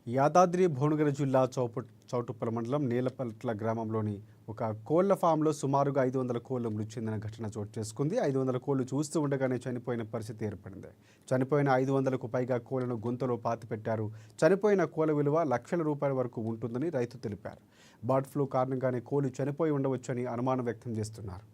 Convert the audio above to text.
యాదాద్రి భువనగిరి జిల్లా చౌటుప్పల మండలం నీలపట్ల గ్రామంలోని ఒక కోళ్ల ఫామ్లో సుమారుగా 500 కోళ్లు మృతి చెందిన ఘటన చోటు చేసుకుంది. 500 కోళ్లు చూస్తూ ఉండగానే చనిపోయిన పరిస్థితి ఏర్పడింది. చనిపోయిన 500కు పైగా కోళ్లను గొంతులో పాతిపెట్టారు. చనిపోయిన కోళ్ల విలువ లక్షల రూపాయల వరకు ఉంటుందని రైతు తెలిపారు. బర్డ్ ఫ్లూ కారణంగానే కోళ్లు చనిపోయి ఉండవచ్చని అనుమానం వ్యక్తం చేస్తున్నారు.